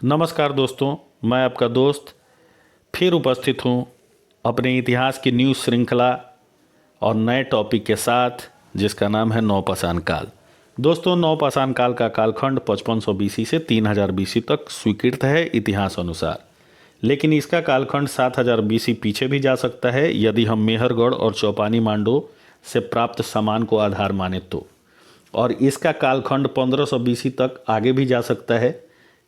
नमस्कार दोस्तों, मैं आपका दोस्त फिर उपस्थित हूँ अपने इतिहास की न्यूज़ श्रृंखला और नए टॉपिक के साथ, जिसका नाम है नौपाषाण काल। दोस्तों, नौपाषाण काल का कालखंड 5500 बीसी से 3000 बीसी तक स्वीकृत है इतिहास अनुसार, लेकिन इसका कालखंड 7000 बीसी पीछे भी जा सकता है यदि हम मेहरगढ़ और चौपानी मांडो से प्राप्त सामान को आधार माने तो, और इसका कालखंड 1500 बीसी तक आगे भी जा सकता है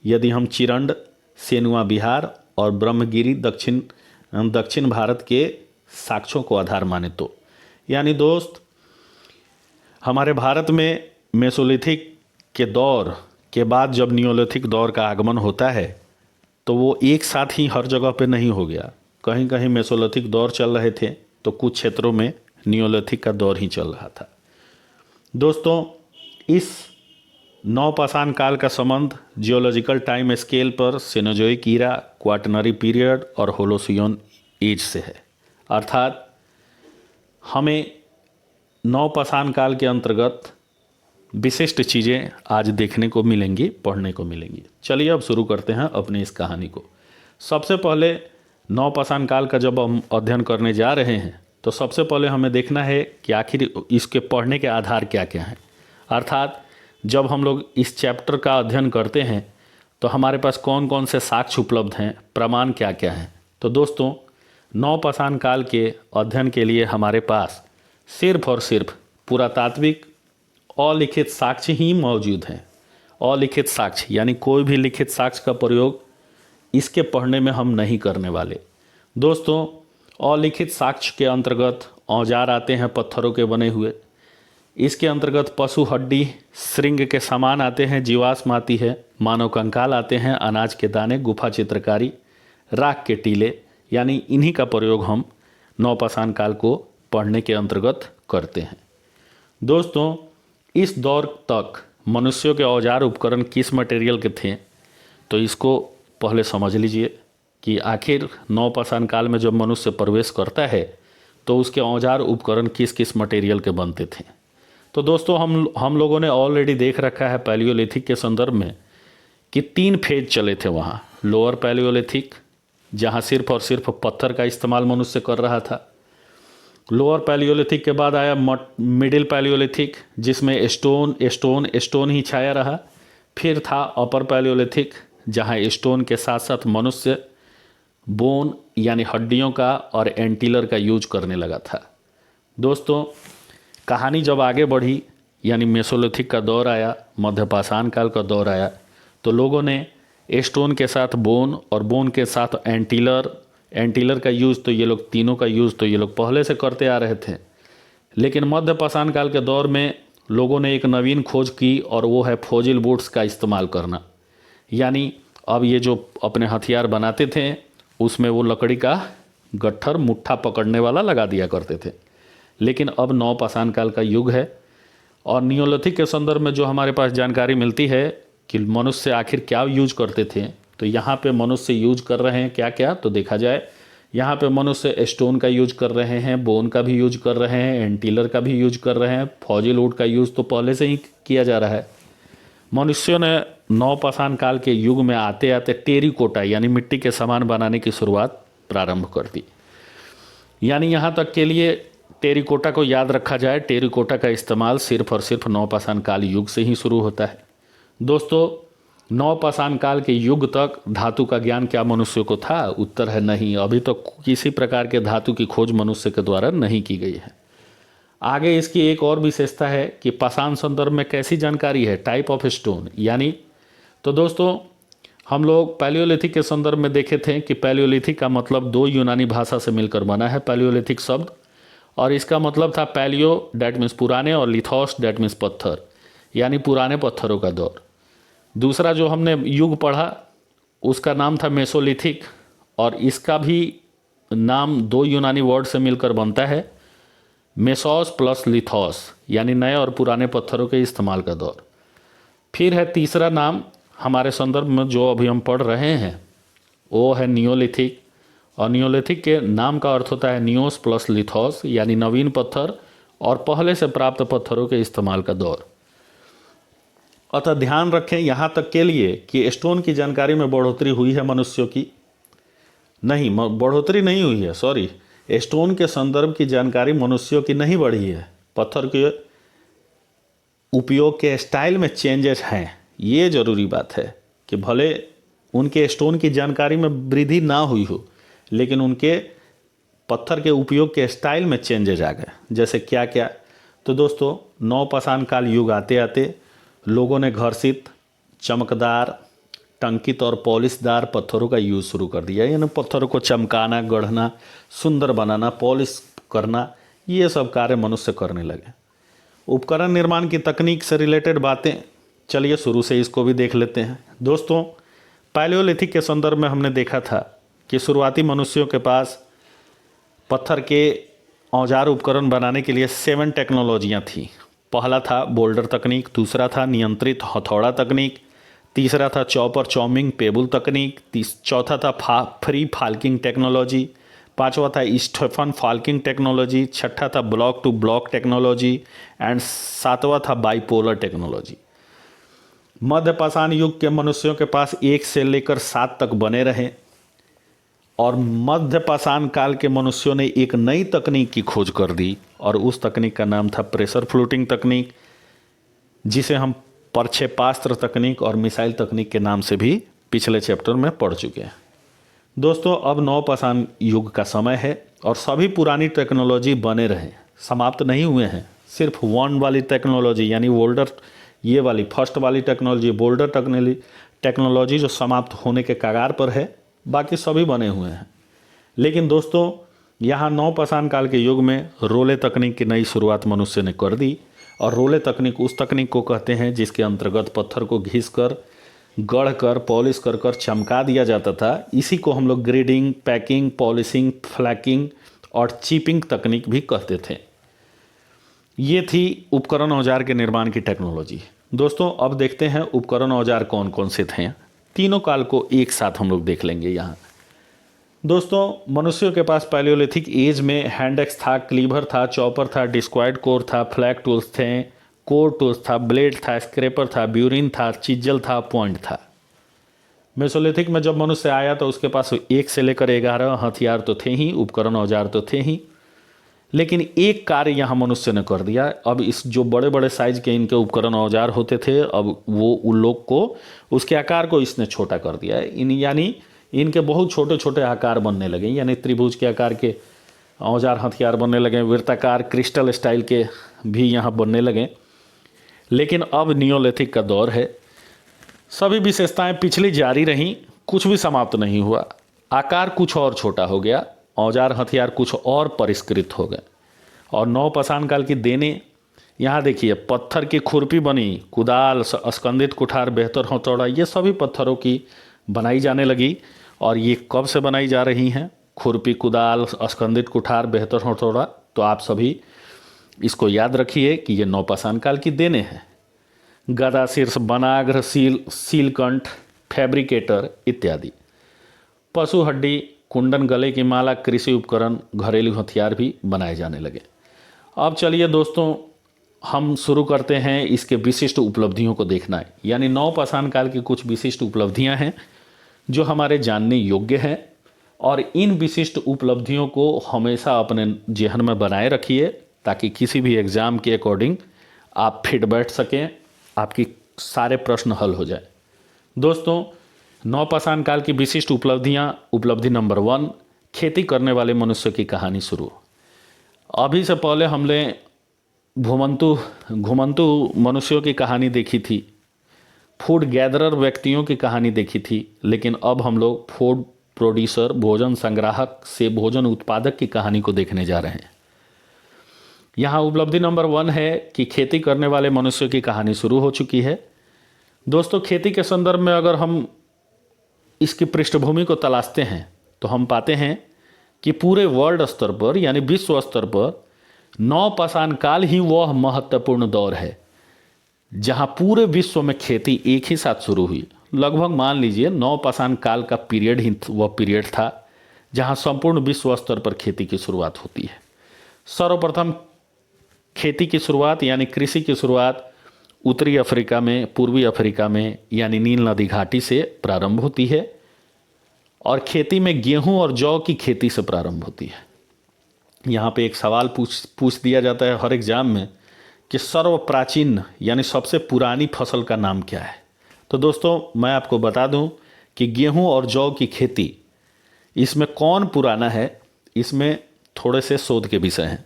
यदि हम चिरंड, सेनुआ बिहार और ब्रह्मगिरी दक्षिण भारत के साक्ष्यों को आधार माने तो। यानी दोस्त, हमारे भारत में मेसोलिथिक के दौर के बाद जब नियोलिथिक दौर का आगमन होता है तो वो एक साथ ही हर जगह पे नहीं हो गया। कहीं कहीं मेसोलिथिक दौर चल रहे थे तो कुछ क्षेत्रों में नियोलिथिक का दौर ही चल रहा था। दोस्तों, इस नौपाषाण काल का संबंध जियोलॉजिकल टाइम स्केल पर सेनोजोइक ईरा, क्वाटरनरी पीरियड और होलोसियन एज से है। अर्थात हमें नौपाषाण काल के अंतर्गत विशिष्ट चीज़ें आज देखने को मिलेंगी, पढ़ने को मिलेंगी। चलिए अब शुरू करते हैं अपनी इस कहानी को। सबसे पहले नौपाषाण काल का जब हम अध्ययन करने जा रहे हैं तो सबसे पहले हमें देखना है कि आखिर इसके पढ़ने के आधार क्या क्या हैं। अर्थात जब हम लोग इस चैप्टर का अध्ययन करते हैं तो हमारे पास कौन कौन से साक्ष्य उपलब्ध हैं, प्रमाण क्या क्या हैं। तो दोस्तों, नौपाषाण काल के अध्ययन के लिए हमारे पास सिर्फ और सिर्फ पुरातात्विक अलिखित साक्ष्य ही मौजूद हैं। अलिखित साक्ष्य यानी कोई भी लिखित साक्ष्य का प्रयोग इसके पढ़ने में हम नहीं करने वाले। दोस्तों, अलिखित साक्ष्य के अंतर्गत औजार आते हैं पत्थरों के बने हुए। इसके अंतर्गत पशु हड्डी, श्रृंग के सामान आते हैं, जीवाश्म आती है, मानव कंकाल आते हैं, अनाज के दाने, गुफा चित्रकारी, राख के टीले, यानी इन्हीं का प्रयोग हम नौपाषाण काल को पढ़ने के अंतर्गत करते हैं। दोस्तों, इस दौर तक मनुष्यों के औजार उपकरण किस मटेरियल के थे, तो इसको पहले समझ लीजिए कि आखिर नौपाषाण काल में जब मनुष्य प्रवेश करता है तो उसके औजार उपकरण किस किस मटेरियल के बनते थे। तो दोस्तों, हम लोगों ने ऑलरेडी देख रखा है पैलियोलिथिक के संदर्भ में कि 3 फेज चले थे वहाँ। लोअर पैलियोलिथिक, जहाँ सिर्फ और सिर्फ पत्थर का इस्तेमाल मनुष्य कर रहा था। लोअर पैलियोलिथिक के बाद आया मिडिल पैलियोलिथिक, जिसमें स्टोन ही छाया रहा। फिर था अपर पैलियोलिथिक, जहाँ स्टोन के साथ साथ मनुष्य बोन यानी हड्डियों का और एंटीलर का यूज करने लगा था। दोस्तों, कहानी जब आगे बढ़ी यानी मेसोलिथिक का दौर आया, मध्यपाषाण काल का दौर आया, तो लोगों ने स्टोन के साथ बोन और बोन के साथ एंटीलर का यूज़, तो ये लोग तीनों का यूज़ तो ये लोग पहले से करते आ रहे थे। लेकिन मध्यपाषाण काल के दौर में लोगों ने एक नवीन खोज की और वो है फोजिल वुड्स का इस्तेमाल करना। यानी अब ये जो अपने हथियार बनाते थे उसमें वो लकड़ी का गट्ठर, मुट्ठा पकड़ने वाला लगा दिया करते थे। लेकिन अब नौपाषाण काल का युग है और नियोलिथिक के संदर्भ में जो हमारे पास जानकारी मिलती है कि मनुष्य आखिर क्या यूज करते थे, तो यहाँ पे मनुष्य यूज कर रहे हैं क्या क्या, तो देखा जाए यहाँ पे मनुष्य स्टोन का यूज कर रहे हैं, बोन का भी यूज कर रहे हैं, एंटीलर का भी यूज कर रहे हैं, फॉजिल वुड का यूज तो पहले से ही किया जा रहा है। मनुष्यों ने नौपाषाण काल के युग में आते आते टेरिकोटा यानी मिट्टी के सामान बनाने की शुरुआत प्रारंभ कर दी। यानी यहाँ तक के लिए टेरिकोटा को याद रखा जाए, टेरिकोटा का इस्तेमाल सिर्फ और सिर्फ नौपाषाण काल युग से ही शुरू होता है। दोस्तों, नौपाषाण काल के युग तक धातु का ज्ञान क्या मनुष्य को था? उत्तर है नहीं। अभी तक तो किसी प्रकार के धातु की खोज मनुष्य के द्वारा नहीं की गई है। आगे इसकी एक और विशेषता है कि पाषाण संदर्भ में कैसी जानकारी है, टाइप ऑफ स्टोन। यानी तो दोस्तों, हम लोग पैलियोलिथिक के संदर्भ में देखे थे कि पैलियोलिथिक का मतलब 2 यूनानी भाषा से मिलकर बना है पैलियोलिथिक शब्द, और इसका मतलब था पैलियो डैट मीन्स पुराने और लिथोस डैट मीन्स पत्थर, यानी पुराने पत्थरों का दौर। दूसरा जो हमने युग पढ़ा उसका नाम था मेसोलिथिक, और इसका भी नाम 2 यूनानी वर्ड से मिलकर बनता है, मेसोस प्लस लिथोस, यानी नए और पुराने पत्थरों के इस्तेमाल का दौर। फिर है तीसरा नाम हमारे संदर्भ में जो अभी हम पढ़ रहे हैं वो है नियोलिथिक, और नियोलिथिक के नाम का अर्थ होता है नियोस प्लस लिथोस, यानी नवीन पत्थर और पहले से प्राप्त पत्थरों के इस्तेमाल का दौर। अतः ध्यान रखें यहाँ तक के लिए कि स्टोन की जानकारी में बढ़ोतरी हुई है मनुष्यों की, नहीं बढ़ोतरी नहीं हुई है, सॉरी, स्टोन के संदर्भ की जानकारी मनुष्यों की नहीं बढ़ी है, पत्थर के उपयोग के स्टाइल में चेंजेस हैं। ये जरूरी बात है कि भले उनके स्टोन की जानकारी में वृद्धि ना हुई हो, लेकिन उनके पत्थर के उपयोग के स्टाइल में चेंजेस आ गए। जैसे क्या क्या, तो दोस्तों नवपाषाण काल युग आते आते लोगों ने घर्षित, चमकदार, टंकित और पॉलिशदार पत्थरों का यूज़ शुरू कर दिया। यानी पत्थरों को चमकाना, गढ़ना, सुंदर बनाना, पॉलिश करना, ये सब कार्य मनुष्य करने लगे। उपकरण निर्माण की तकनीक से रिलेटेड बातें, चलिए शुरू से इसको भी देख लेते हैं। दोस्तों पैलियोलिथिक के संदर्भ में हमने देखा था कि शुरुआती मनुष्यों के पास पत्थर के औजार उपकरण बनाने के लिए 7 टेक्नोलॉजियाँ थीं। पहला था बोल्डर तकनीक, दूसरा था नियंत्रित हथौड़ा तकनीक, तीसरा था चॉपर चॉमिंग पेबुल तकनीक, चौथा था फ्री फाल्किंग टेक्नोलॉजी, पांचवा था स्टेफन फाल्किंग टेक्नोलॉजी, छठा था block to block technology and सातवां था बाइपोलर टेक्नोलॉजी। मध्यपाषाण युग के मनुष्यों के पास 1 से लेकर 7 तक बने रहे और मध्यपाषाण काल के मनुष्यों ने एक नई तकनीक की खोज कर दी और उस तकनीक का नाम था प्रेशर फ्लूटिंग तकनीक, जिसे हम प्रक्षेपास्त्र तकनीक और मिसाइल तकनीक के नाम से भी पिछले चैप्टर में पढ़ चुके हैं। दोस्तों अब नवपाषाण युग का समय है और सभी पुरानी टेक्नोलॉजी बने रहे, समाप्त नहीं हुए हैं। सिर्फ 1 वाली टेक्नोलॉजी यानी बोल्डर, ये वाली फर्स्ट वाली टेक्नोलॉजी बोल्डर टेक्नोलॉजी जो समाप्त होने के कगार पर है, बाकी सभी बने हुए हैं। लेकिन दोस्तों यहाँ नवपाषाण काल के युग में रोले तकनीक की नई शुरुआत मनुष्य ने कर दी। और रोले तकनीक उस तकनीक को कहते हैं जिसके अंतर्गत पत्थर को घिस कर, गढ़ कर, पॉलिश कर कर चमका दिया जाता था। इसी को हम लोग ग्रेडिंग, पैकिंग, पॉलिशिंग, फ्लैकिंग और चिपिंग तकनीक भी कहते थे। ये थी उपकरण औजार के निर्माण की टेक्नोलॉजी। दोस्तों अब देखते हैं उपकरण औजार कौन कौन से थे। तीनों काल को एक साथ हम लोग देख लेंगे यहाँ। दोस्तों मनुष्यों के पास पैलियोलिथिक एज में हैंड एक्स था, क्लीवर था, चॉपर था, डिस्क्वाइड कोर था, फ्लैग टूल्स थे, कोर टूल्स था, ब्लेड था, स्क्रैपर था, ब्यूरिन था, चिज्जल था, पॉइंट था। मेसोलिथिक में जब मनुष्य आया तो उसके पास 1 से लेकर 11 हथियार तो थे ही, उपकरण औजार तो थे ही, लेकिन एक कार्य यहाँ मनुष्य ने कर दिया। अब इस जो बड़े बड़े साइज के इनके उपकरण औजार होते थे, अब वो उन लोग को, उसके आकार को इसने छोटा कर दिया है। यानी इनके बहुत छोटे छोटे आकार बनने लगे, यानी त्रिभुज के आकार के औजार हथियार बनने लगे, वृत्ताकार क्रिस्टल स्टाइल के भी यहाँ बनने लगे। लेकिन अब नियोलिथिक का दौर है, सभी विशेषताएं पिछली जारी रहीं, कुछ भी समाप्त नहीं हुआ। आकार कुछ और छोटा हो गया, औजार हथियार कुछ और परिष्कृत हो गए। और नवपाषाण काल की देने यहाँ देखिए, पत्थर की खुरपी बनी, कुदाल, स्कंदित कुठार, बेहतर हथौड़ा, ये सभी पत्थरों की बनाई जाने लगी। और ये कब से बनाई जा रही हैं? खुरपी, कुदाल, स्कंदित कुठार, बेहतर हथौड़ा। तो आप सभी इसको याद रखिए कि ये नवपाषाण काल की देने हैं। गदा, शीर्ष, बनाग्र, सीलकंठ, फैब्रिकेटर इत्यादि, पशु हड्डी, कुंडन, गले की माला, कृषि उपकरण, घरेलू हथियार भी बनाए जाने लगे। अब चलिए दोस्तों हम शुरू करते हैं इसके विशिष्ट उपलब्धियों को देखना है। यानी नवपाषाण काल की कुछ विशिष्ट उपलब्धियां हैं जो हमारे जानने योग्य हैं, और इन विशिष्ट उपलब्धियों को हमेशा अपने जेहन में बनाए रखिए ताकि किसी भी एग्ज़ाम के अकॉर्डिंग आप फिट बैठ सकें, आपकी सारे प्रश्न हल हो जाए। दोस्तों नवपाषाण काल की विशिष्ट उपलब्धियां। उपलब्धि नंबर 1, खेती करने वाले मनुष्य की कहानी शुरू। अभी से पहले हमने घुमंतु मनुष्यों की कहानी देखी थी, फूड गैदरर व्यक्तियों की कहानी देखी थी, लेकिन अब हम लोग फूड प्रोड्यूसर, भोजन संग्राहक से भोजन उत्पादक की कहानी को देखने जा रहे हैं। यहाँ उपलब्धि नंबर 1 है कि खेती करने वाले मनुष्य की कहानी शुरू हो चुकी है। दोस्तों खेती के संदर्भ में अगर हम इसकी पृष्ठभूमि को तलाशते हैं तो हम पाते हैं कि पूरे वर्ल्ड स्तर पर यानी विश्व स्तर पर नवपाषाण काल ही वह महत्वपूर्ण दौर है जहां पूरे विश्व में खेती एक ही साथ शुरू हुई। लगभग मान लीजिए नवपाषाण काल का पीरियड ही वह पीरियड था जहां संपूर्ण विश्व स्तर पर खेती की शुरुआत होती है। सर्वप्रथम खेती की शुरुआत यानी कृषि की शुरुआत उत्तरी अफ्रीका में, पूर्वी अफ्रीका में यानी नील नदी घाटी से प्रारंभ होती है और खेती में गेहूं और जौ की खेती से प्रारंभ होती है। यहाँ पे एक सवाल पूछ दिया जाता है हर एग्जाम में कि सर्व प्राचीन यानी सबसे पुरानी फसल का नाम क्या है। तो दोस्तों मैं आपको बता दूं कि गेहूं और जौ की खेती, इसमें कौन पुराना है, इसमें थोड़े से शोध के विषय हैं।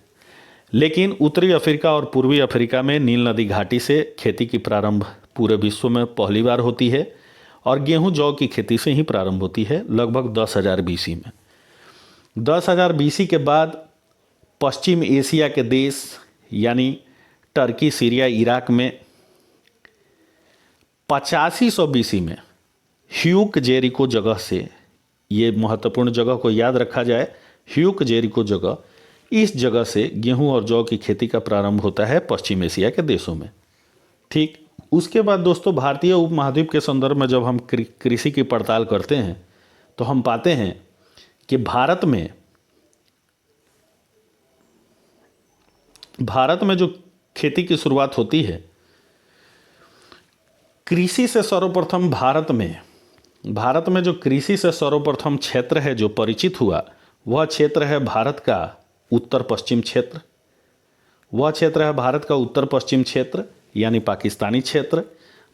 लेकिन उत्तरी अफ्रीका और पूर्वी अफ्रीका में नील नदी घाटी से खेती की प्रारंभ पूरे विश्व में पहली बार होती है और गेहूं जौ की खेती से ही प्रारंभ होती है लगभग 10,000 BC में। 10,000 BC के बाद पश्चिम एशिया के देश यानी टर्की, सीरिया, इराक में 8500 BC में ह्यूक जेरिको जगह से, ये महत्वपूर्ण जगह को याद रखा जाए, ह्यूक जेरिको जगह, इस जगह से गेहूं और जौ की खेती का प्रारंभ होता है पश्चिम एशिया के देशों में। ठीक, उसके बाद दोस्तों भारतीय उपमहाद्वीप के संदर्भ में जब हम कृषि की पड़ताल करते हैं तो हम पाते हैं कि भारत में जो खेती की शुरुआत होती है, कृषि से सर्वप्रथम भारत में जो कृषि से सर्वप्रथम क्षेत्र है जो परिचित हुआ, वह क्षेत्र है भारत का उत्तर पश्चिम क्षेत्र। वह क्षेत्र है भारत का उत्तर पश्चिम क्षेत्र यानी पाकिस्तानी क्षेत्र।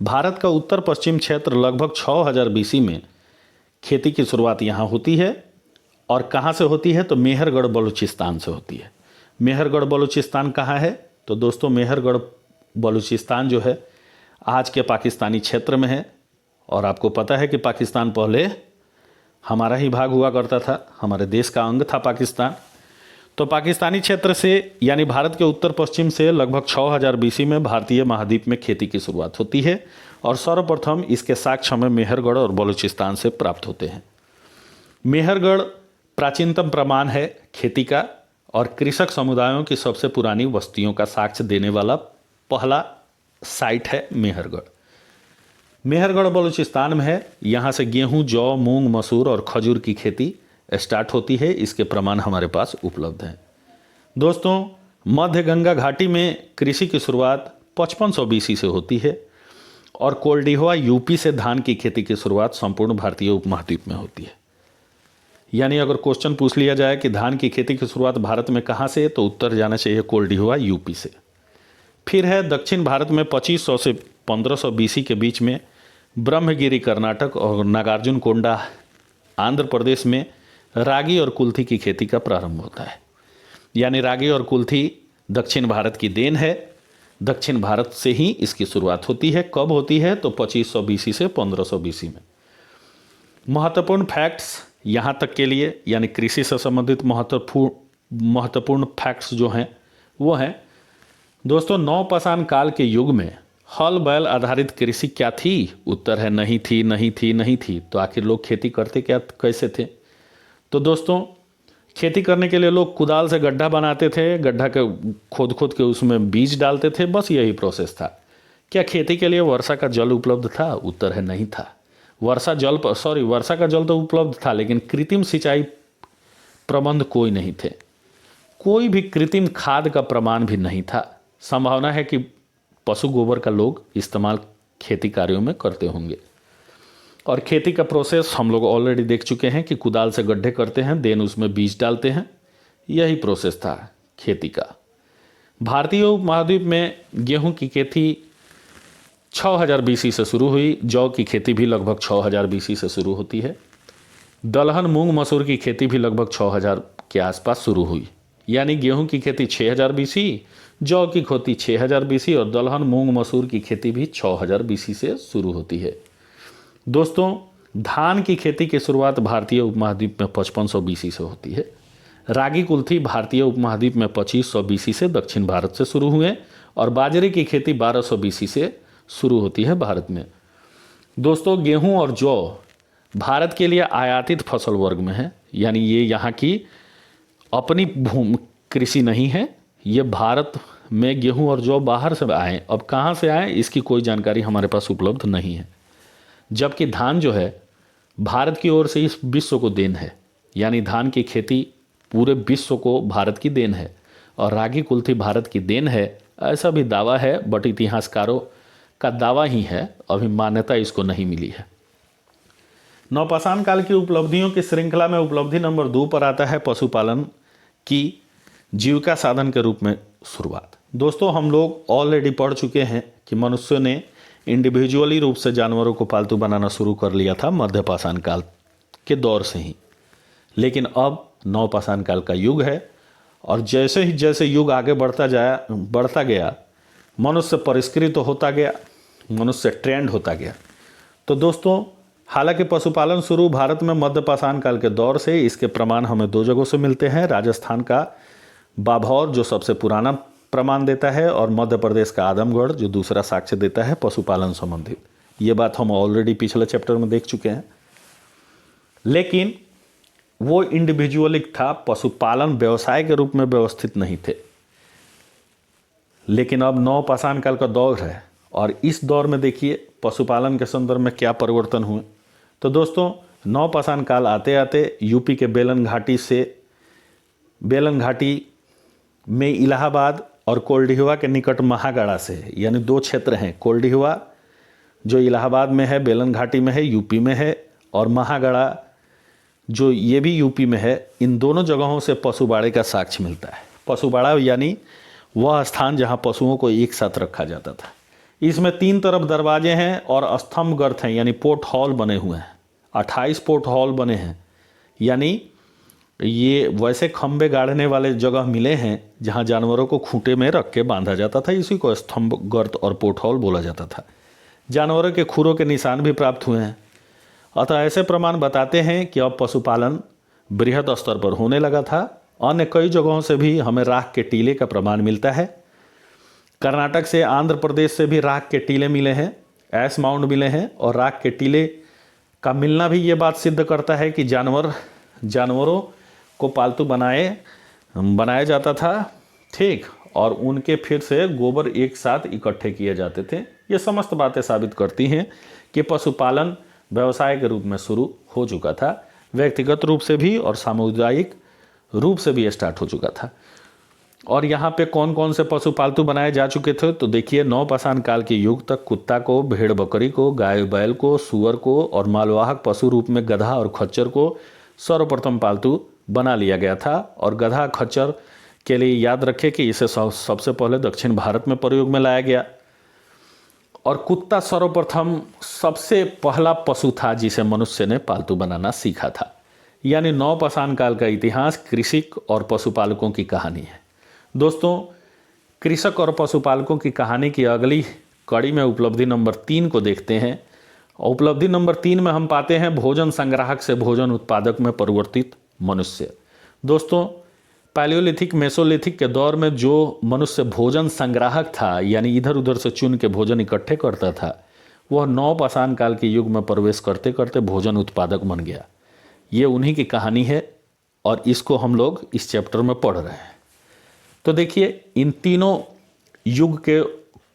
भारत का उत्तर पश्चिम क्षेत्र लगभग 6000 BC में खेती की शुरुआत यहाँ होती है। और कहाँ से होती है? तो मेहरगढ़ बलूचिस्तान से होती है। मेहरगढ़ बलूचिस्तान कहाँ है? तो दोस्तों मेहरगढ़ बलूचिस्तान जो है आज के पाकिस्तानी क्षेत्र में है। और आपको पता है कि पाकिस्तान पहले हमारा ही भाग हुआ करता था, हमारे देश का अंग था पाकिस्तान। तो पाकिस्तानी क्षेत्र से यानी भारत के उत्तर पश्चिम से लगभग 6000 BC में भारतीय महाद्वीप में खेती की शुरुआत होती है और सर्वप्रथम इसके साक्ष्य हमें मेहरगढ़ और बलूचिस्तान से प्राप्त होते हैं। मेहरगढ़ प्राचीनतम प्रमाण है खेती का और कृषक समुदायों की सबसे पुरानी बस्तियों का साक्ष्य देने वाला पहला साइट है मेहरगढ़। मेहरगढ़ बलूचिस्तान में है। यहाँ से गेहूं, जौ, मूंग, मसूर और खजूर की खेती स्टार्ट होती है। इसके प्रमाण हमारे पास उपलब्ध हैं। दोस्तों मध्य गंगा घाटी में कृषि की शुरुआत 5500 BC से होती है और कोल्डिहोआ यूपी से धान की खेती की शुरुआत संपूर्ण भारतीय उपमहाद्वीप में होती है। यानी अगर क्वेश्चन पूछ लिया जाए कि धान की खेती की शुरुआत भारत में कहाँ से, तो उत्तर जाना चाहिए कोल्डिहोआ यूपी से। फिर है दक्षिण भारत में 2500 से 1500 BC के बीच में ब्रह्मगिरी कर्नाटक और नागार्जुन कोंडा आंध्र प्रदेश में रागी और कुल्थी की खेती का प्रारंभ होता है। यानी रागी और कुल्थी दक्षिण भारत की देन है। दक्षिण भारत से ही इसकी शुरुआत होती है। कब होती है? तो 2500 BC से 1500 BC में। महत्वपूर्ण फैक्ट्स यहाँ तक के लिए यानी कृषि से संबंधित महत्वपूर्ण फैक्ट्स जो हैं वो हैं दोस्तों, नवपाषाण काल के युग में हल बैल आधारित कृषि क्या थी? उत्तर है नहीं थी, नहीं थी, नहीं थी। तो आखिर लोग खेती करते कैसे थे? तो दोस्तों खेती करने के लिए लोग कुदाल से गड्ढा बनाते थे, गड्ढा के खोद के उसमें बीज डालते थे, बस यही प्रोसेस था। क्या खेती के लिए वर्षा का जल उपलब्ध था? उत्तर है नहीं था। वर्षा का जल तो उपलब्ध था लेकिन कृत्रिम सिंचाई प्रबंध कोई नहीं थे। कोई भी कृत्रिम खाद का प्रमाण भी नहीं था। संभावना है कि पशु गोबर का लोग इस्तेमाल खेती कार्यों में करते होंगे। और खेती का प्रोसेस हम लोग ऑलरेडी देख चुके हैं कि कुदाल से गड्ढे करते हैं, देन उसमें बीज डालते हैं, यही प्रोसेस था खेती का। भारतीय उपमहाद्वीप में गेहूं की खेती 6000 BC से शुरू हुई। जौ की खेती भी लगभग 6000 BC से शुरू होती है। दलहन, मूंग, मसूर की खेती भी लगभग 6000 के आसपास शुरू हुई। यानी गेहूं की खेती 6000 BC, जौ की खेती 6000 BC और दलहन, मूंग, मसूर की खेती भी 6000 BC से शुरू होती है। दोस्तों धान की खेती की शुरुआत भारतीय उपमहाद्वीप में 5500 BC से होती है। रागी, कुल्थी भारतीय उपमहाद्वीप में 2500 BC से दक्षिण भारत से शुरू हुए और बाजरे की खेती 1200 BC से शुरू होती है भारत में। दोस्तों गेहूं और जौ भारत के लिए आयातित फसल वर्ग में है। यानी ये यहाँ की अपनी कृषि नहीं है। ये भारत में गेहूं और जौ बाहर से आए। अब कहाँ से आए इसकी कोई जानकारी हमारे पास उपलब्ध नहीं है। जबकि धान जो है भारत की ओर से इस विश्व को देन है। यानी धान की खेती पूरे विश्व को भारत की देन है और रागी, कुल्थी भारत की देन है, ऐसा भी दावा है। बट इतिहासकारों का दावा ही है, अभी मान्यता इसको नहीं मिली है। नवपाषाण काल की उपलब्धियों की श्रृंखला में उपलब्धि नंबर 2 पर आता है पशुपालन की जीविका साधन के रूप में शुरुआत। दोस्तों, हम लोग ऑलरेडी पढ़ चुके हैं कि मनुष्यों ने इंडिविजुअली रूप से जानवरों को पालतू बनाना शुरू कर लिया था मध्यपाषाण काल के दौर से ही, लेकिन अब नवपाषाण काल का युग है और जैसे ही जैसे युग आगे बढ़ता गया मनुष्य परिष्कृत होता गया, मनुष्य ट्रेंड होता गया। तो दोस्तों, हालांकि पशुपालन शुरू भारत में मध्यपाषाण काल के दौर से, इसके प्रमाण हमें 2 जगहों से मिलते हैं। राजस्थान का बाभौर जो सबसे पुराना प्रमाण देता है और मध्य प्रदेश का आदमगढ़ जो दूसरा साक्ष्य देता है पशुपालन संबंधित। ये बात हम ऑलरेडी पिछले चैप्टर में देख चुके हैं। लेकिन वो इंडिविजुअलिक था, पशुपालन व्यवसाय के रूप में व्यवस्थित नहीं थे। लेकिन अब नवपाषाण काल का दौर है और इस दौर में देखिए पशुपालन के संदर्भ में क्या परिवर्तन हुए। तो दोस्तों, नवपाषाण काल आते आते यूपी के बेलन घाटी में इलाहाबाद और कोल्डिहुआ के निकट महागढ़ा से, यानी 2 क्षेत्र हैं, कोल्डिहुआ जो इलाहाबाद में है, बेलन घाटी में है, यूपी में है, और महागढ़ा जो ये भी यूपी में है। इन दोनों जगहों से पशुबाड़े का साक्ष्य मिलता है। पशुबाड़ा यानी वह स्थान जहाँ पशुओं को एक साथ रखा जाता था। इसमें 3 तरफ दरवाजे हैं और स्तंभ गर्त हैं, यानी पोर्ट हॉल बने हुए हैं। 28 पोर्ट हॉल बने हैं, यानी ये वैसे खंबे गाड़ने वाले जगह मिले हैं जहां जानवरों को खूंटे में रख के बांधा जाता था। इसी को स्तंभ गर्त और पोर्ट हॉल बोला जाता था। जानवरों के खुरों के निशान भी प्राप्त हुए हैं। अतः ऐसे प्रमाण बताते हैं कि अब पशुपालन बृहद स्तर पर होने लगा था। अन्य कई जगहों से भी हमें राख के टीले का प्रमाण मिलता है। कर्नाटक से, आंध्र प्रदेश से भी राख के टीले मिले हैं, ऐश माउंड मिले हैं। और राख के टीले का मिलना भी ये बात सिद्ध करता है कि जानवरों को पालतू बनाया जाता था, ठीक, और उनके फिर से गोबर एक साथ इकट्ठे किए जाते थे। ये समस्त बातें साबित करती हैं कि पशुपालन व्यवसाय के रूप में शुरू हो चुका था, व्यक्तिगत रूप से भी और सामुदायिक रूप से भी स्टार्ट हो चुका था। और यहाँ पे कौन कौन से पशु पालतू बनाए जा चुके थे, तो देखिए नवपाषाण काल के युग तक कुत्ता को, भेड़ बकरी को, गाय बैल को, सुअर को और मालवाहक पशु रूप में गधा और खच्चर को सर्वप्रथम पालतू बना लिया गया था। और गधा खच्चर के लिए याद रखें कि इसे सबसे पहले दक्षिण भारत में प्रयोग में लाया गया। और कुत्ता सर्वप्रथम सबसे पहला पशु था जिसे मनुष्य ने पालतू बनाना सीखा था। यानी नवपाषाण काल का इतिहास कृषक और पशुपालकों की कहानी है। दोस्तों, कृषक और पशुपालकों की कहानी की अगली कड़ी में उपलब्धि नंबर 3 को देखते हैं। उपलब्धि नंबर 3 में हम पाते हैं भोजन संग्राहक से भोजन उत्पादक में परिवर्तित मनुष्य। दोस्तों, पैलियोलिथिक मेसोलिथिक के दौर में जो मनुष्य भोजन संग्राहक था, यानी इधर उधर से चुन के भोजन इकट्ठे करता था, वह नवपाषाण काल के युग में प्रवेश करते करते भोजन उत्पादक बन गया। ये उन्हीं की कहानी है और इसको हम लोग इस चैप्टर में पढ़ रहे हैं। तो देखिए, इन तीनों युग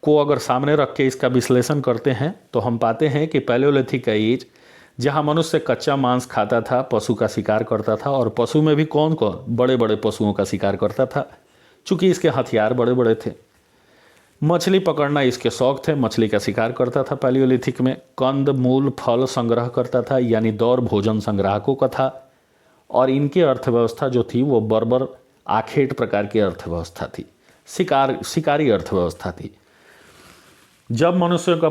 को अगर सामने रख के इसका विश्लेषण करते हैं तो हम पाते हैं कि पैलियोलिथिक का एज, जहाँ मनुष्य कच्चा मांस खाता था, पशु का शिकार करता था, और पशु में भी कौन कौन, बड़े बड़े पशुओं का शिकार करता था, चूँकि इसके हथियार बड़े बड़े थे। मछली पकड़ना इसके शौक थे, मछली का शिकार करता था। पैलियोलिथिक में कंद मूल फल संग्रह करता था, यानी दौर भोजन संग्राहकों का था। और इनकी अर्थव्यवस्था जो थी वो बर्बर आखेट प्रकार की अर्थव्यवस्था थी, शिकारी अर्थव्यवस्था थी। जब मनुष्यों का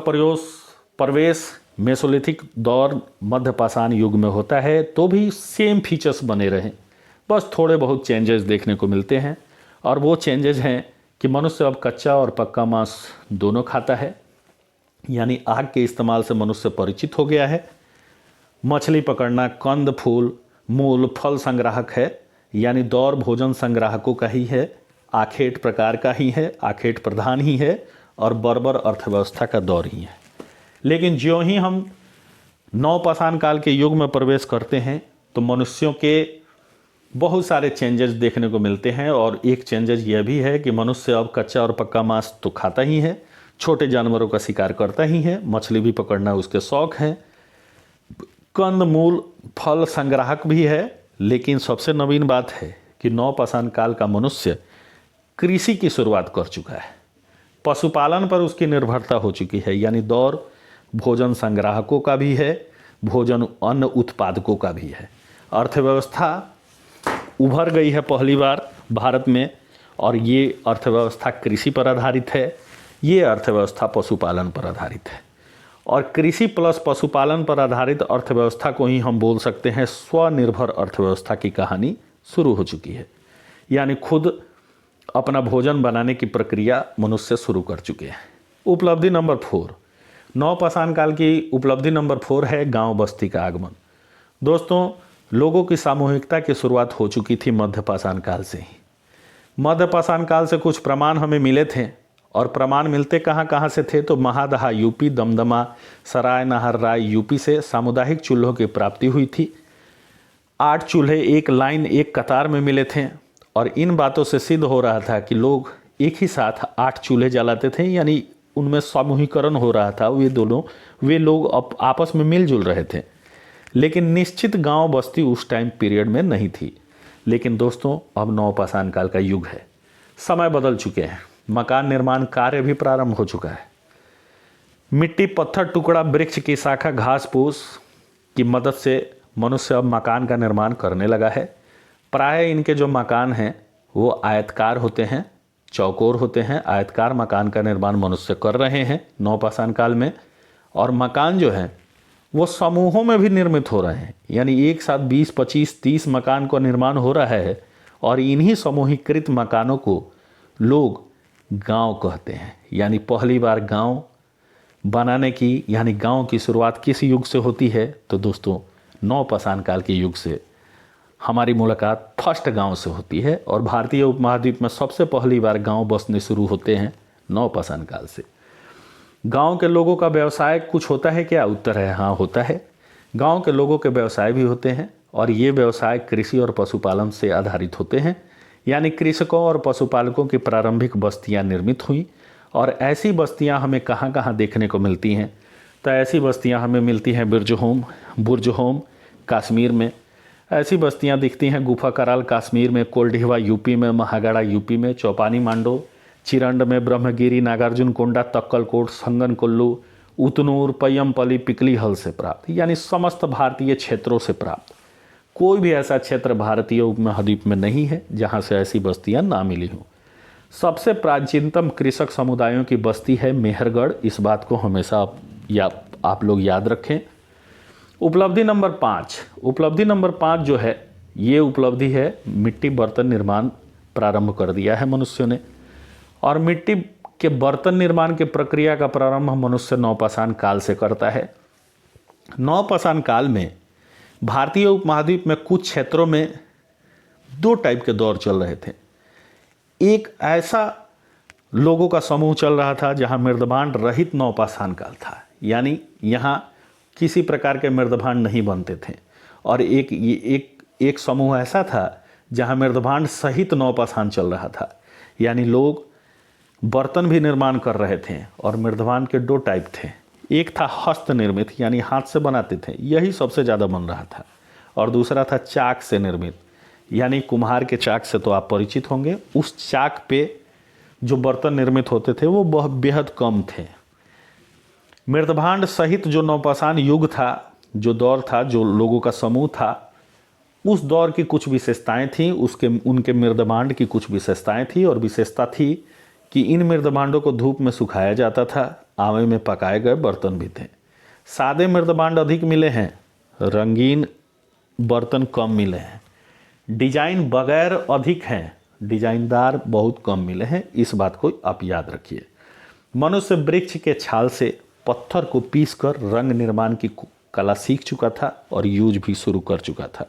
प्रवेश मेसोलिथिक दौर मध्यपाषाण युग में होता है तो भी सेम फीचर्स बने रहे, बस थोड़े बहुत चेंजेस देखने को मिलते हैं। और वो चेंजेस हैं कि मनुष्य अब कच्चा और पक्का मांस दोनों खाता है, यानी आग के इस्तेमाल से मनुष्य परिचित हो गया है। मछली पकड़ना कंद फूल मूल फल संग्राहक है, यानी दौर भोजन संग्राहकों का ही है, आखेट प्रकार का ही है, आखेट प्रधान ही है और बर्बर अर्थव्यवस्था का दौर ही है। लेकिन ज्यों ही हम नवपाषाण काल के युग में प्रवेश करते हैं तो मनुष्यों के बहुत सारे चेंजेस देखने को मिलते हैं। और एक चेंजेस यह भी है कि मनुष्य अब कच्चा और पक्का मांस तो खाता ही है, छोटे जानवरों का शिकार करता ही है, मछली भी पकड़ना उसके शौक हैं, कंद मूल फल संग्राहक भी है। लेकिन सबसे नवीन बात है कि नवपाषाण काल का मनुष्य कृषि की शुरुआत कर चुका है। पशुपालन पर उसकी निर्भरता हो चुकी है, यानी दौर भोजन संग्राहकों का भी है, भोजन अन्न उत्पादकों का भी है। अर्थव्यवस्था उभर गई है पहली बार भारत में, और ये अर्थव्यवस्था कृषि पर आधारित है, ये अर्थव्यवस्था पशुपालन पर आधारित है। और कृषि प्लस पशुपालन पर आधारित अर्थव्यवस्था को ही हम बोल सकते हैं स्वनिर्भर अर्थव्यवस्था की कहानी शुरू हो चुकी है, यानी खुद अपना भोजन बनाने की प्रक्रिया मनुष्य शुरू कर चुके हैं। उपलब्धि नंबर 4, नवपाषाण काल की उपलब्धि नंबर 4 है गांव बस्ती का आगमन। दोस्तों, लोगों की सामूहिकता की शुरुआत हो चुकी थी मध्यपाषाण काल से ही। मध्यपाषाण काल से कुछ प्रमाण हमें मिले थे, और प्रमाण मिलते कहाँ से थे, तो महादहा यूपी, दमदमा, सराय नाहर राय यूपी से सामुदायिक चूल्हों की प्राप्ति हुई थी। 8 चूल्हे एक लाइन एक कतार में मिले थे, और इन बातों से सिद्ध हो रहा था कि लोग एक ही साथ 8 चूल्हे जलाते थे, यानी उनमें समूहीकरण हो रहा था। वे लोग आपस में मिलजुल रहे थे। लेकिन निश्चित गांव बस्ती उस टाइम पीरियड में नहीं थी। लेकिन दोस्तों, अब नवपाषाण काल का युग है, समय बदल चुके हैं, मकान निर्माण कार्य भी प्रारंभ हो चुका है। मिट्टी, पत्थर, टुकड़ा, वृक्ष की शाखा, घास फूस की मदद से मनुष्य अब मकान का निर्माण करने लगा है। प्राय इनके जो मकान हैं वो आयतकार होते हैं, चौकोर होते हैं। आयतकार मकान का निर्माण मनुष्य कर रहे हैं नवपाषाण काल में। और मकान जो है वो समूहों में भी निर्मित हो रहे हैं, यानी एक साथ 20, 25, 30 मकान का निर्माण हो रहा है। और इन्हीं समूहीकृत मकानों को लोग गांव कहते हैं। यानी पहली बार गांव बनाने की, यानी गांव की शुरुआत किस युग से होती है, तो दोस्तों नवपाषाण काल के युग से हमारी मुलाकात फर्स्ट गांव से होती है। और भारतीय उपमहाद्वीप में सबसे पहली बार गांव बसने शुरू होते हैं नवपाषाण काल से। गांव के लोगों का व्यवसाय कुछ होता है क्या? उत्तर है हाँ, होता है। गांव के लोगों के व्यवसाय भी होते हैं, और ये व्यवसाय कृषि और पशुपालन से आधारित होते हैं। यानी कृषकों और पशुपालकों की प्रारंभिक बस्तियां निर्मित हुई। और ऐसी बस्तियां हमें कहाँ कहाँ देखने को मिलती हैं? तो ऐसी बस्तियां हमें मिलती हैं बुर्जहोम कश्मीर में। ऐसी बस्तियां दिखती हैं गुफा कराल कश्मीर में, कोल्डिहवा यूपी में, महागड़ा यूपी में, चौपानी मांडो चिरंड में, ब्रह्मगिरी, नागार्जुन कोंडा, तक्कलकोट, संगन कुल्लू, उतनूर, पय्यमपल्ली, पिकली हल से प्राप्त, यानी समस्त भारतीय क्षेत्रों से प्राप्त। कोई भी ऐसा क्षेत्र भारतीय उपमहाद्वीप में नहीं है जहां से ऐसी बस्तियां ना मिली हों। सबसे प्राचीनतम कृषक समुदायों की बस्ती है मेहरगढ़। इस बात को हमेशा आप लोग याद रखें। उपलब्धि नंबर 5 जो है, ये उपलब्धि है मिट्टी बर्तन निर्माण प्रारंभ कर दिया है मनुष्यों ने। और मिट्टी के बर्तन निर्माण की प्रक्रिया का प्रारंभ मनुष्य नवपाषाण काल से करता है। नवपाषाण काल में भारतीय उपमहाद्वीप में कुछ क्षेत्रों में 2 टाइप के दौर चल रहे थे। एक ऐसा लोगों का समूह चल रहा था जहां मृदभांड रहित नवपाषाण काल था, यानी यहाँ किसी प्रकार के मृदभांड नहीं बनते थे। और एक समूह ऐसा था जहां मृदभांड सहित नवपाषाण चल रहा था, यानी लोग बर्तन भी निर्माण कर रहे थे। और मृदभांड के 2 टाइप थे। एक था हस्त निर्मित, यानी हाथ से बनाते थे, यही सबसे ज़्यादा बन रहा था। और दूसरा था चाक से निर्मित, यानी कुम्हार के चाक से तो आप परिचित होंगे। उस चाक पे जो बर्तन निर्मित होते थे वो बहुत बेहद कम थे। मृदभांड सहित जो नवपाषाण युग था, जो दौर था, जो लोगों का समूह था, उस दौर की कुछ विशेषताएं थीं। उनके मृदभांड की कुछ विशेषताएं थी। और विशेषता थी कि इन मृदभांडों को धूप में सुखाया जाता था। आवे में पकाए गए बर्तन भी थे। सादे मृदभांड अधिक मिले हैं, रंगीन बर्तन कम मिले हैं। डिजाइन बगैर अधिक हैं, डिजाइनदार बहुत कम मिले हैं। इस बात को आप याद रखिए। मनुष्य वृक्ष के छाल से पत्थर को पीसकर रंग निर्माण की कला सीख चुका था और यूज भी शुरू कर चुका था।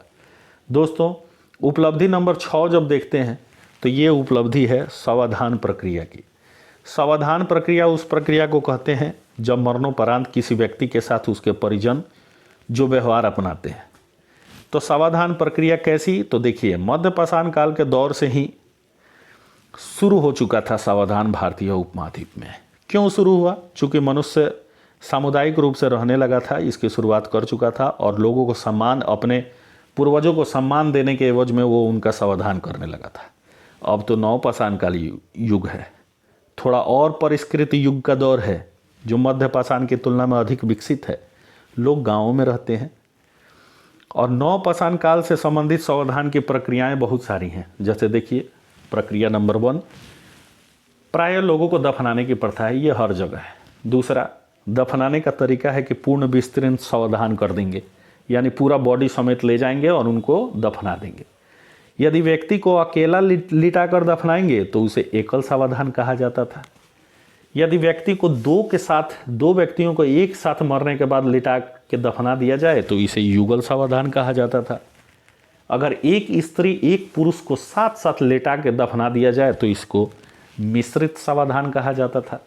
दोस्तों, उपलब्धि नंबर 6 जब देखते हैं तो ये उपलब्धि है सावधान प्रक्रिया की। सावधान प्रक्रिया उस प्रक्रिया को कहते हैं जब मरणोपरांत किसी व्यक्ति के साथ उसके परिजन जो व्यवहार अपनाते हैं। तो सावधान प्रक्रिया कैसी? तो देखिए, मध्यपाषाण काल के दौर से ही शुरू हो चुका था सावधान भारतीय उपमहाद्वीप में। क्यों शुरू हुआ? चूँकि मनुष्य सामुदायिक रूप से रहने लगा था, इसकी शुरुआत कर चुका था। और लोगों को सम्मान, अपने पूर्वजों को सम्मान देने के एवज में वो उनका सावधान करने लगा था। अब तो नवपाषाण काल युग है, थोड़ा और परिष्कृत युग का दौर है, जो मध्य पाषाण की तुलना में अधिक विकसित है। लोग गाँवों में रहते हैं और नवपाषाण काल से संबंधित सावधान की प्रक्रियाएं बहुत सारी हैं। जैसे देखिए, प्रक्रिया नंबर 1, प्राय लोगों को दफनाने की प्रथा है, ये हर जगह है। दूसरा, दफनाने का तरीका है कि पूर्ण विस्तृत सावधान कर देंगे, यानी पूरा बॉडी समेत ले जाएंगे और उनको दफना देंगे। यदि व्यक्ति को अकेला लिटाकर दफनाएंगे तो उसे एकल सावधान कहा जाता था। यदि व्यक्ति को दो व्यक्तियों को एक साथ मरने के बाद लिटा के दफना दिया जाए तो इसे युगल सावधान कहा जाता था। अगर एक स्त्री एक पुरुष को साथ साथ लेटा के दफना दिया जाए तो इसको मिश्रित सावधान कहा जाता था।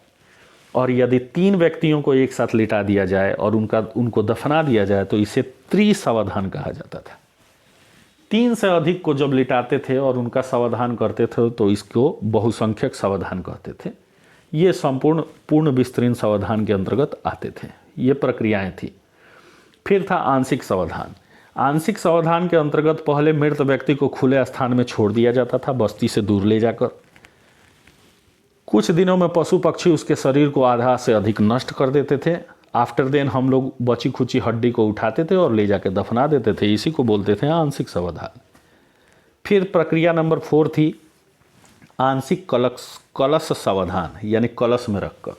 और यदि 3 व्यक्तियों को एक साथ लिटा दिया जाए और उनको दफना दिया जाए तो इसे त्रिसावधान कहा जाता था। 3 से अधिक को जब लिटाते थे और उनका सावधान करते थे तो इसको बहुसंख्यक सावधान कहते थे। ये संपूर्ण पूर्ण विस्तृत सावधान के अंतर्गत आते थे। ये प्रक्रियाएं थी। फिर था आंशिक सावधान। आंशिक सावधान के अंतर्गत पहले मृत व्यक्ति को खुले स्थान में छोड़ दिया जाता था, बस्ती से दूर ले जाकर। कुछ दिनों में पशु पक्षी उसके शरीर को आधा से अधिक नष्ट कर देते थे। आफ्टर देन हम लोग बची खुची हड्डी को उठाते थे और ले जाकर दफना देते थे। इसी को बोलते थे आंशिक सावधान। फिर प्रक्रिया नंबर 4 थी आंशिक कलश सावधान, यानी कलश में रखकर।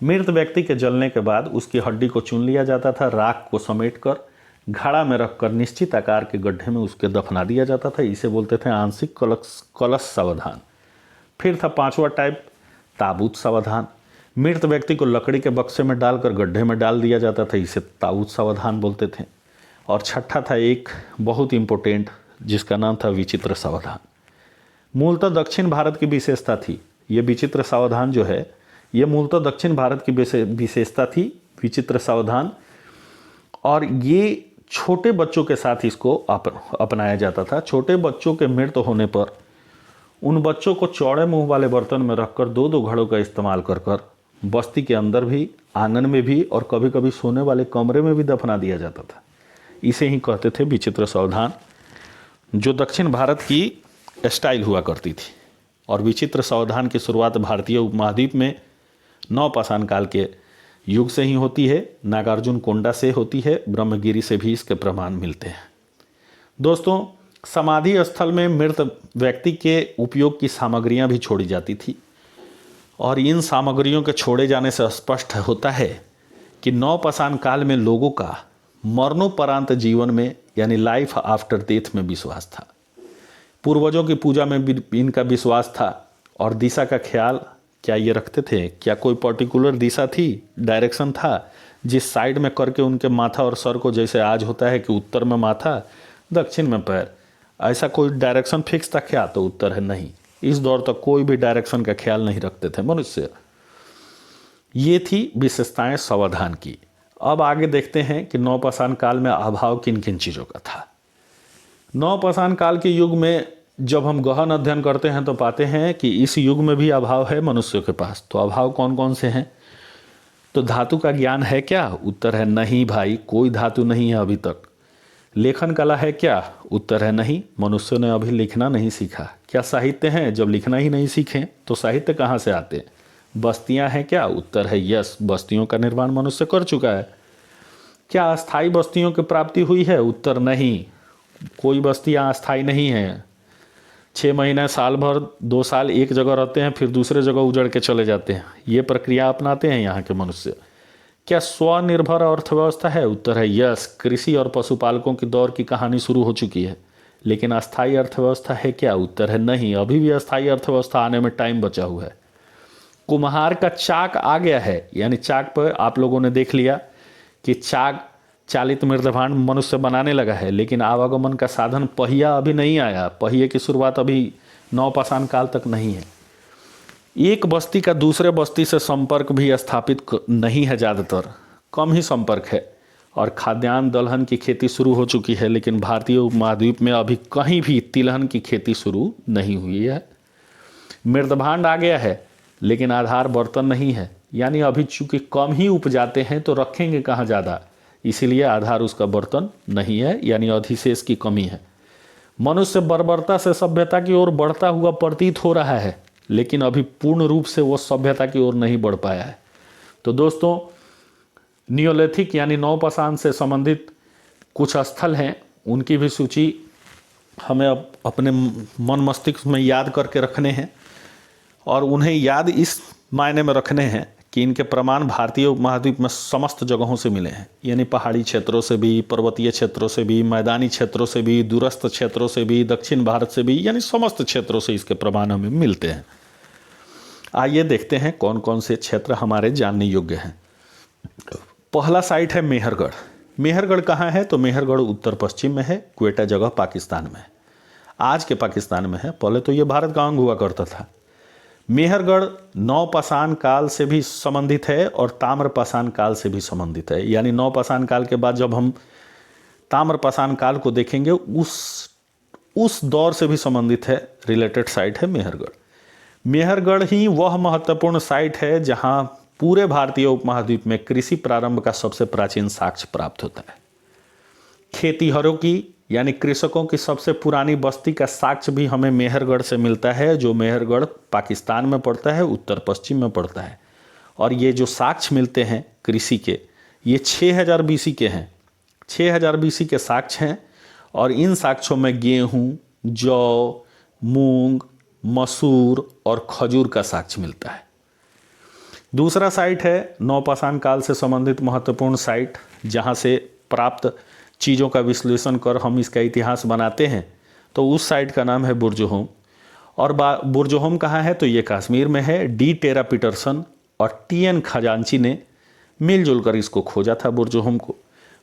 मृत व्यक्ति के जलने के बाद उसकी हड्डी को चुन लिया जाता था, राख को समेटकर घड़ा में रखकर निश्चित आकार के गड्ढे में उसके दफना दिया जाता था। इसे बोलते थे आंशिक कलश सावधान। फिर था 5वां टाइप ताबूत सावधान। मृत व्यक्ति को लकड़ी के बक्से में डालकर गड्ढे में डाल दिया जाता था। इसे ताबूत सावधान बोलते थे। और छठा था एक बहुत इंपॉर्टेंट, जिसका नाम था विचित्र सावधान। मूलतः दक्षिण भारत की विशेषता थी। ये विचित्र सावधान जो है, ये मूलतः दक्षिण भारत की विशेषता थी, विचित्र सावधान। और ये छोटे बच्चों के साथ इसको अपनाया जाता था। छोटे बच्चों के मृत होने पर उन बच्चों को चौड़े मुंह वाले बर्तन में रखकर 2-2 घड़ों का इस्तेमाल कर बस्ती के अंदर भी, आंगन में भी और कभी कभी सोने वाले कमरे में भी दफना दिया जाता था। इसे ही कहते थे विचित्र सावधान, जो दक्षिण भारत की स्टाइल हुआ करती थी। और विचित्र सावधान की शुरुआत भारतीय उपमहाद्वीप में नवपाषाण काल के युग से ही होती है। नागार्जुन कोंडा से होती है। ब्रह्मगिरी से भी इसके प्रमाण मिलते हैं। दोस्तों, समाधि स्थल में मृत व्यक्ति के उपयोग की सामग्रियां भी छोड़ी जाती थी। और इन सामग्रियों के छोड़े जाने से स्पष्ट होता है कि नवपाषाण काल में लोगों का मरणोपरांत जीवन में, यानी लाइफ आफ्टर डेथ में विश्वास था। पूर्वजों की पूजा में भी इनका विश्वास था। और दिशा का ख्याल क्या ये रखते थे? क्या कोई पर्टिकुलर दिशा थी, डायरेक्शन था, जिस साइड में करके उनके माथा और सर को, जैसे आज होता है कि उत्तर में माथा दक्षिण में पैर, ऐसा कोई डायरेक्शन फिक्स था क्या? तो उत्तर है नहीं। इस दौर तक कोई भी डायरेक्शन का ख्याल नहीं रखते थे मनुष्य। ये थी विशेषताएं सावधान की। अब आगे देखते हैं कि नवपाषाण काल में अभाव किन किन चीज़ों का था। नवपाषाण काल के युग में जब हम गहन अध्ययन करते हैं तो पाते हैं कि इस युग में भी अभाव है मनुष्यों के पास। तो अभाव कौन कौन से हैं? तो धातु का ज्ञान है क्या? उत्तर है नहीं भाई, कोई धातु नहीं है अभी तक। लेखन कला है क्या? उत्तर है नहीं, मनुष्यों ने अभी लिखना नहीं सीखा। क्या साहित्य है? जब लिखना ही नहीं सीखें तो साहित्य कहाँ से आते? बस्तियां हैं क्या? उत्तर है यस, बस्तियों का निर्माण मनुष्य कर चुका है। क्या अस्थायी बस्तियों की प्राप्ति हुई है? उत्तर नहीं, कोई बस्तियां अस्थायी नहीं है। 6 महीने, साल भर, 2 साल एक जगह रहते हैं, फिर दूसरे जगह उजड़ के चले जाते हैं। ये प्रक्रिया अपनाते हैं यहाँ के मनुष्य। क्या स्वनिर्भर अर्थव्यवस्था है? उत्तर है यस, कृषि और पशुपालकों की दौर की कहानी शुरू हो चुकी है। लेकिन अस्थायी अर्थव्यवस्था है क्या? उत्तर है नहीं, अभी भी अस्थायी अर्थव्यवस्था आने में टाइम बचा हुआ है। कुम्हार का चाक आ गया है, यानी चाक पर आप लोगों ने देख लिया कि चाक चालित मृदभांड मनुष्य बनाने लगा है। लेकिन आवागमन का साधन पहिया अभी नहीं आया। पहिए की शुरुआत अभी नवपाषाण काल तक नहीं है। एक बस्ती का दूसरे बस्ती से संपर्क भी स्थापित नहीं है, ज़्यादातर कम ही संपर्क है। और खाद्यान्न दलहन की खेती शुरू हो चुकी है, लेकिन भारतीय उपमहाद्वीप में अभी कहीं भी तिलहन की खेती शुरू नहीं हुई है। मृदभांड आ गया है, लेकिन आधार बर्तन नहीं है, यानी अभी चूंकि कम ही उपजाते हैं तो रखेंगे कहाँ ज़्यादा, इसीलिए आधार उसका बर्तन नहीं है, यानी अधिशेष की कमी है। मनुष्य बर्बरता से सभ्यता की ओर बढ़ता हुआ प्रतीत हो रहा है, लेकिन अभी पूर्ण रूप से वो सभ्यता की ओर नहीं बढ़ पाया है। तो दोस्तों, नियोलिथिक यानी नवपाषाण से संबंधित कुछ स्थल हैं, उनकी भी सूची हमें अपने मन मस्तिष्क में याद करके रखने हैं, और उन्हें याद इस मायने में रखने हैं कि इनके प्रमाण भारतीय उपमहाद्वीप में समस्त जगहों से मिले हैं, यानी पहाड़ी क्षेत्रों से भी, पर्वतीय क्षेत्रों से भी, मैदानी क्षेत्रों से भी, दूरस्थ क्षेत्रों से भी, दक्षिण भारत से भी, यानी समस्त क्षेत्रों से इसके प्रमाण हमें मिलते हैं। आइए देखते हैं कौन कौन से क्षेत्र हमारे जानने योग्य हैं। पहला साइट है मेहरगढ़। मेहरगढ़ कहाँ है? तो मेहरगढ़ उत्तर पश्चिम में है, क्वेटा जगह पाकिस्तान में है, आज के पाकिस्तान में है। पहले तो ये भारत का अंग हुआ करता था। मेहरगढ़ नवपाषाण काल से भी संबंधित है और ताम्रपाषाण काल से भी संबंधित है, यानी नवपाषाण काल के बाद जब हम ताम्रपाषाण काल को देखेंगे उस दौर से भी संबंधित है, रिलेटेड साइट है मेहरगढ़। मेहरगढ़ ही वह महत्वपूर्ण साइट है जहां पूरे भारतीय उपमहाद्वीप में कृषि प्रारंभ का सबसे प्राचीन साक्ष्य प्राप्त होता है। खेतीहरों की यानी कृषकों की सबसे पुरानी बस्ती का साक्ष्य भी हमें मेहरगढ़ से मिलता है, जो मेहरगढ़ पाकिस्तान में पड़ता है, उत्तर पश्चिम में पड़ता है। और ये जो साक्ष्य मिलते हैं कृषि के, ये 6000 BC के हैं, 6000 BC के साक्ष्य हैं। और इन साक्ष्यों में गेहूँ, जौ, मूंग, मसूर और खजूर का साक्ष्य मिलता है। दूसरा साइट है नवपाषाण काल से संबंधित महत्वपूर्ण साइट, जहाँ से प्राप्त चीज़ों का विश्लेषण कर हम इसका इतिहास बनाते हैं, तो उस साइट का नाम है बुर्जहोम। और बुर्जहोम कहाँ है? तो ये कश्मीर में है। डी टेरा पीटरसन और TN खजांची ने मिलजुल कर इसको खोजा था बुर्जहोम को।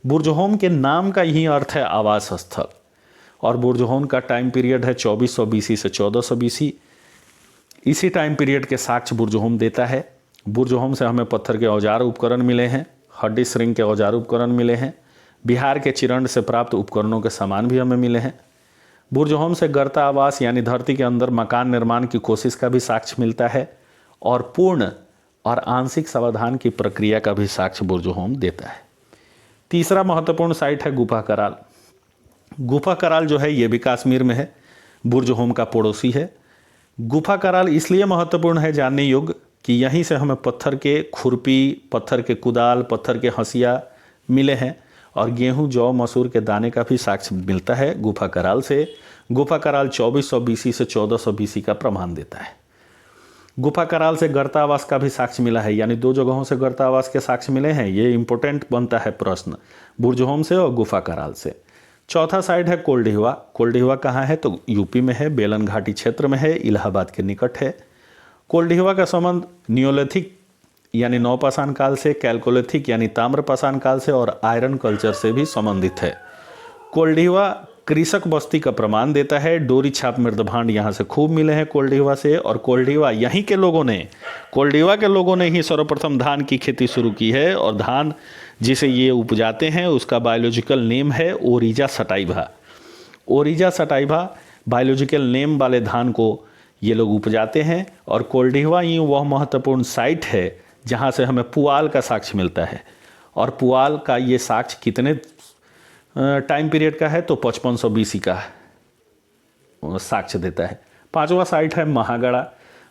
बुर्जहोम के नाम का यही अर्थ है आवास स्थल। और बुर्जहोम का टाइम पीरियड है 2400 BC से 1400 BC। इसी टाइम पीरियड के साक्ष्य बुर्जहोम देता है। बुर्जहोम से हमें पत्थर के औजार उपकरण मिले हैं, हड्डी श्रृंग के औजार उपकरण मिले हैं, बिहार के चिरंड से प्राप्त उपकरणों के सामान भी हमें मिले हैं। बुर्जहोम से गर्ता आवास यानी धरती के अंदर मकान निर्माण की कोशिश का भी साक्ष्य मिलता है, और पूर्ण और आंशिक समाधान की प्रक्रिया का भी साक्ष्य बुर्जहोम देता है। तीसरा महत्वपूर्ण साइट है गुफा कराल। गुफा कराल जो है ये भी कश्मीर में है, बुर्जहोम का पड़ोसी है। गुफा कराल इसलिए महत्वपूर्ण है जानने योग्य कि यहीं से हमें पत्थर के खुरपी, पत्थर के कुदाल, पत्थर के हंसिया मिले हैं, और गेहूं, जौ, मसूर के दाने का भी साक्ष्य मिलता है गुफा कराल से। गुफा कराल 2400 BC से 1400 BC का प्रमाण देता है। गुफा कराल से गर्तावास का भी साक्ष्य मिला है, यानी 2 जगहों से गर्तावास के साक्ष्य मिले हैं। ये इंपॉर्टेंट बनता है प्रश्न, बुर्जहोम से और गुफा कराल से। चौथा साइड है कोल्डिहवा। कोल्डिहवा कहाँ है? तो यूपी में है, बेलन घाटी क्षेत्र में है, इलाहाबाद के निकट है। कोल्डिहवा का संबंध नियोलिथिक यानी नवपाषाण काल से, कैल्कोलिथिक यानी ताम्रपाषाण काल से और आयरन कल्चर से भी संबंधित है। कोल्डिहवा कृषक बस्ती का प्रमाण देता है। डोरी छाप मृदभांड यहाँ से खूब मिले हैं कोल्डिहवा से। और कोल्डिहवा के लोगों ने ही सर्वप्रथम धान की खेती शुरू की है, और धान जिसे ये उपजाते हैं उसका बायोलॉजिकल नेम है ओरिजा सटाइवा। ओरिजा सटाइवा बायोलॉजिकल नेम वाले धान को ये लोग उपजाते हैं। और कोल्डिहवा ही वह महत्वपूर्ण साइट है जहाँ से हमें पुआल का साक्ष्य मिलता है। और पुआल का ये साक्ष्य कितने टाइम पीरियड का है? तो 5500 BC का साक्ष्य देता है। पांचवा साइट है महागढ़ा।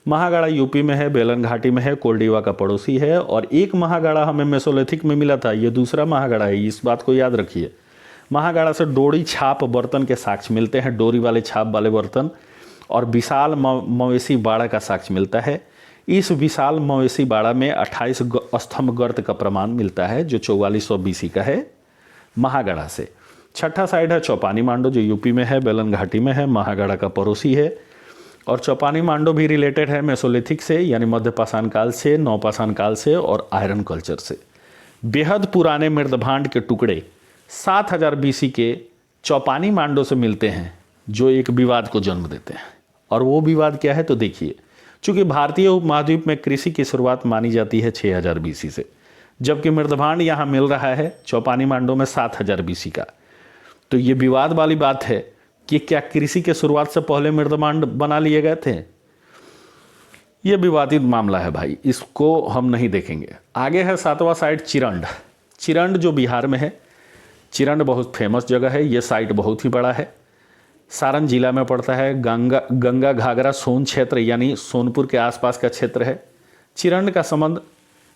महागढ़ा यूपी में है, बेलन घाटी में है, कोल्डिहवा का पड़ोसी है। और एक महागढ़ा हमें मेसोलिथिक में मिला था, ये दूसरा महागढ़ा है, इस बात को याद रखिए। महागढ़ा से डोरी छाप बर्तन के साक्ष्य मिलते हैं, डोरी वाले छाप वाले बर्तन। और विशाल मवेशी बाड़ा का साक्ष्य मिलता है। इस विशाल मवेशी बाड़ा में 28 स्तंभ गर्त का प्रमाण मिलता है, जो 4400 BC का है महागढ़ा से। छठा साइड है चौपानी मांडो, जो यूपी में है, बेलन घाटी में है, महागढ़ा का पड़ोसी है। और चौपानी मांडो भी रिलेटेड है मेसोलिथिक से, यानी मध्यपाषाण काल से, नवपाषाण काल से और आयरन कल्चर से। बेहद पुराने मृदभांड के टुकड़े 7000 BC के चौपानी मांडो से मिलते हैं, जो एक विवाद को जन्म देते हैं। और वो विवाद क्या है? तो देखिए, चूंकि भारतीय उपमहाद्वीप में कृषि की शुरुआत मानी जाती है 6000 BC से, जबकि मृदभांड यहाँ मिल रहा है चौपानी मांडो में 7000 BC का। तो ये विवाद वाली बात है कि क्या कृषि के शुरुआत से पहले मृदभांड बना लिए गए थे? ये विवादित मामला है भाई, इसको हम नहीं देखेंगे। आगे है 7वां साइट चिरंड। चिरंड जो बिहार में है, चिरंड बहुत फेमस जगह है, ये साइट बहुत ही बड़ा है। सारण जिला में पड़ता है। गंगा घाघरा सोन क्षेत्र यानी सोनपुर के आसपास का क्षेत्र है। चिरंड का संबंध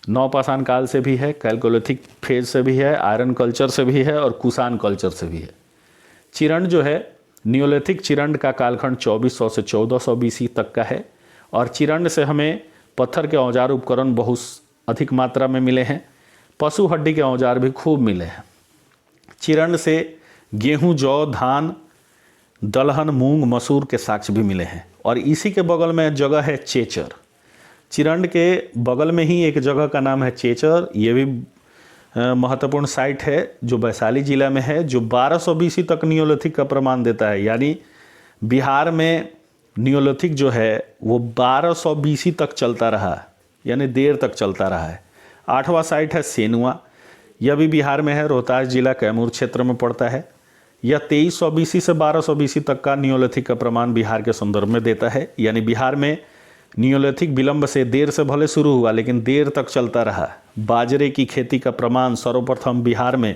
नवपाषाण काल से भी है, कैलकोलिथिक फेज से भी है, आयरन कल्चर से भी है और कुषाण कल्चर से भी है। चिरंड जो है नियोलिथिक चिरंड का कालखंड 2400 से 1400 बीसी तक का है और चिरंड से हमें पत्थर के औजार उपकरण बहुत अधिक मात्रा में मिले हैं। पशु हड्डी के औजार भी खूब मिले हैं। चिरंड से गेहूं, जौ, धान, दलहन, मूंग, मसूर के साक्ष्य भी मिले हैं। और इसी के बगल में जगह है चेचर। चिरंड के बगल में ही एक जगह का नाम है चेचर। ये भी महत्वपूर्ण साइट है जो वैशाली जिला में है, जो 1200 बीसी तक नियोलिथिक का प्रमाण देता है। यानी बिहार में नियोलिथिक जो है वो 1200 बीसी तक चलता रहा, यानी देर तक चलता रहा है। 8वां साइट है सेनुआ। यह भी बिहार में है, रोहतास जिला कैमूर क्षेत्र में पड़ता है। यह 2300 बीसी से 1200 बीसी तक का नियोलिथिक का प्रमाण बिहार के संदर्भ में देता है। यानी बिहार में नियोलिथिक विलंब से, देर से भले शुरू हुआ लेकिन देर तक चलता रहा। बाजरे की खेती का प्रमाण सर्वप्रथम बिहार में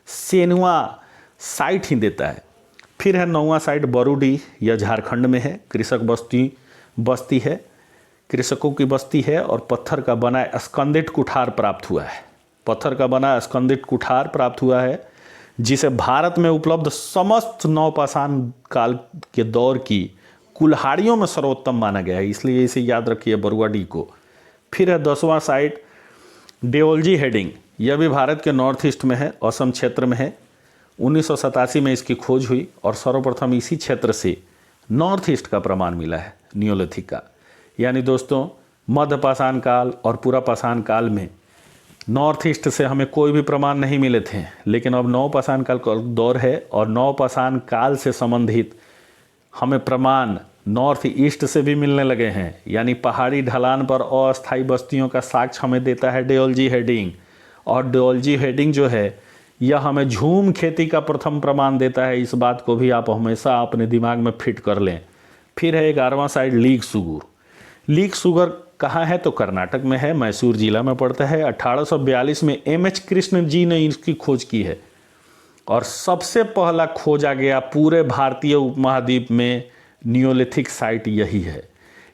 सेनुआ साइट ही देता है। फिर है 9वां साइट बरूडी, यह झारखंड में है। कृषक बस्ती है, कृषकों की बस्ती है और पत्थर का बना स्कंदित कुठार प्राप्त हुआ है। पत्थर का बना स्कंदित कुठार प्राप्त हुआ है जिसे भारत में उपलब्ध समस्त नवपाषाण काल के दौर की कुल्हाड़ियों में सर्वोत्तम माना गया है, इसलिए इसे याद रखिए बरुआडी को। फिर है 10वां साइट डेओलजी हेडिंग। यह भी भारत के नॉर्थ ईस्ट में है, असम क्षेत्र में है। 1987 में इसकी खोज हुई और सर्वप्रथम इसी क्षेत्र से नॉर्थ ईस्ट का प्रमाण मिला है नियोलिथिक का। यानी दोस्तों मध्यपाषाण काल और पुरापाषाण काल में नॉर्थ ईस्ट से हमें कोई भी प्रमाण नहीं मिले थे, लेकिन अब नवपाषाण काल का दौर है और नवपाषाण काल से संबंधित हमें प्रमाण नॉर्थ ईस्ट से भी मिलने लगे हैं। यानी पहाड़ी ढलान पर अस्थायी बस्तियों का साक्ष्य हमें देता है डेओलजी हेडिंग। और डेओलजी हेडिंग जो है यह हमें झूम खेती का प्रथम प्रमाण देता है। इस बात को भी आप हमेशा अपने दिमाग में फिट कर लें। फिर है 11वां साइड लीक सुगुर। लीक सुगर कहाँ है तो कर्नाटक में है, मैसूर जिला में पड़ता है। 1842 में MH कृष्ण जी ने इसकी खोज की है और सबसे पहला खोजा गया पूरे भारतीय उपमहाद्वीप में नियोलिथिक साइट यही है।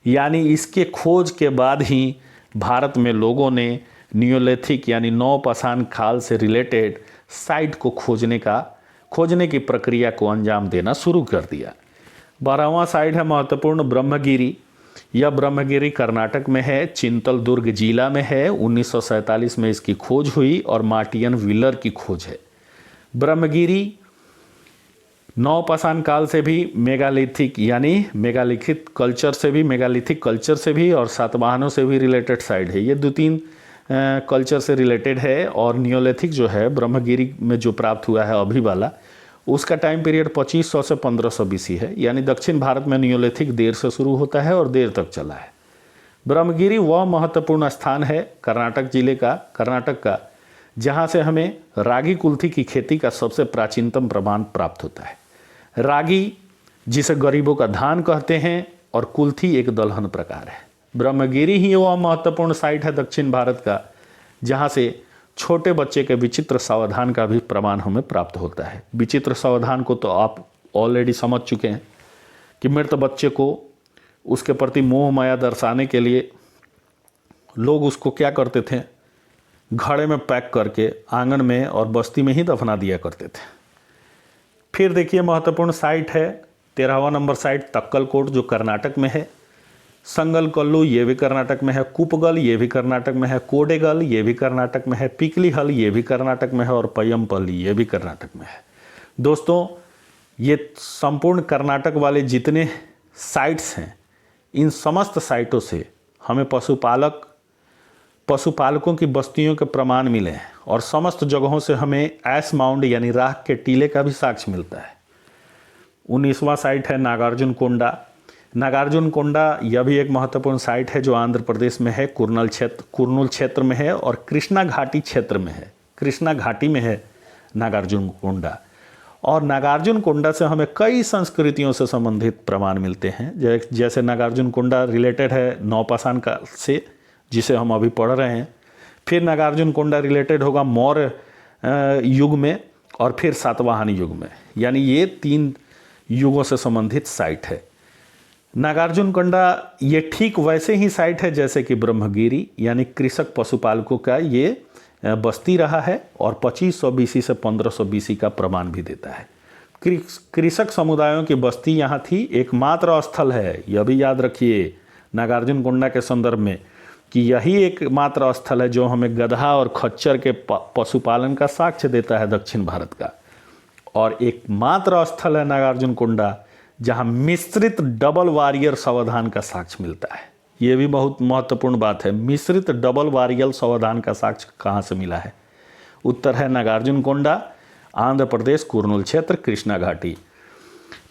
यानी इसके खोज के बाद ही भारत में लोगों ने नियोलिथिक यानी नवपाषाण काल से रिलेटेड साइट को खोजने की प्रक्रिया को अंजाम देना शुरू कर दिया। 12वां साइट है महत्वपूर्ण ब्रह्मगिरी। यह ब्रह्मगिरी कर्नाटक में है, चिंतल दुर्ग जिला में है। 1947 में इसकी खोज हुई और मार्टियन व्हीलर की खोज है। ब्रह्मगिरी नवपाषाण काल से भी मेगालिथिक यानी मेगालिथिक कल्चर से भी और सातवाहनों से भी रिलेटेड साइड है। ये 2-3 कल्चर से रिलेटेड है। और नियोलिथिक जो है ब्रह्मगिरी में जो प्राप्त हुआ है अभी वाला, उसका टाइम पीरियड 2500 से 1500 बीसी है। यानी दक्षिण भारत में नियोलिथिक देर से शुरू होता है और देर तक चला है। ब्रह्मगिरी वह महत्वपूर्ण स्थान है कर्नाटक का जहाँ से हमें रागी कुल्थी की खेती का सबसे प्राचीनतम प्रमाण प्राप्त होता है। रागी जिसे गरीबों का धान कहते हैं और कुल्थी एक दलहन प्रकार है। ब्रह्मगिरी ही वह महत्वपूर्ण साइट है दक्षिण भारत का जहाँ से छोटे बच्चे के विचित्र सावधान का भी प्रमाण हमें प्राप्त होता है। विचित्र सावधान को तो आप ऑलरेडी समझ चुके हैं कि मृत बच्चे को उसके प्रति मोह माया दर्शाने के लिए लोग उसको क्या करते थे, घड़े में पैक करके आंगन में और बस्ती में ही दफना दिया करते थे। फिर देखिए महत्वपूर्ण साइट है 13वां नंबर साइट तक्कलकोट जो कर्नाटक में है। संगलकल्लू ये भी कर्नाटक में है। कुपगल ये भी कर्नाटक में है। कोडेगल ये भी कर्नाटक में है। पिकलीहल ये भी कर्नाटक में है और पय्यमपल्ली ये भी कर्नाटक में है। दोस्तों ये संपूर्ण कर्नाटक वाले जितने साइट्स हैं इन समस्त साइटों से हमें पशुपालकों की बस्तियों के प्रमाण मिले हैं और समस्त जगहों से हमें ऐस माउंड यानी राख के टीले का भी साक्ष्य मिलता है। 19वां साइट है नागार्जुन कोंडा यह भी एक महत्वपूर्ण साइट है जो आंध्र प्रदेश में है, कुर्नूल क्षेत्र में है और कृष्णा घाटी क्षेत्र में है। कृष्णा घाटी में है नागार्जुन कोंडा। और नागार्जुन कोंडा से हमें कई संस्कृतियों से संबंधित प्रमाण मिलते हैं। जैसे नागार्जुन कोंडा रिलेटेड है नवपाषाण काल से जिसे हम अभी पढ़ रहे हैं। फिर नागार्जुन कोंडा रिलेटेड होगा मौर्य युग में और फिर सातवाहन युग में। यानी ये 3 युगों से संबंधित साइट है। नागार्जुन कोंडा ये ठीक वैसे ही साइट है जैसे कि ब्रह्मगिरी यानी कृषक पशुपालकों का ये बस्ती रहा है और 2500 बीसी से 1500 बीसी का प्रमाण भी देता है। कृषक समुदायों की बस्ती यहाँ थी, एकमात्र स्थल है, यह भी याद रखिए नागार्जुन कोंडा के संदर्भ में कि यही एकमात्र स्थल है जो हमें गधा और खच्चर के पशुपालन का साक्ष्य देता है दक्षिण भारत का। और एकमात्र स्थल है नागार्जुन कोंडा जहाँ मिश्रित डबल वारियर सावधान का साक्ष्य मिलता है। ये भी बहुत महत्वपूर्ण बात है, मिश्रित डबल वारियल सावधान का साक्ष्य कहाँ से मिला है? उत्तर है नागार्जुन कोंडा, आंध्र प्रदेश, कुर्नूल क्षेत्र, कृष्णा घाटी।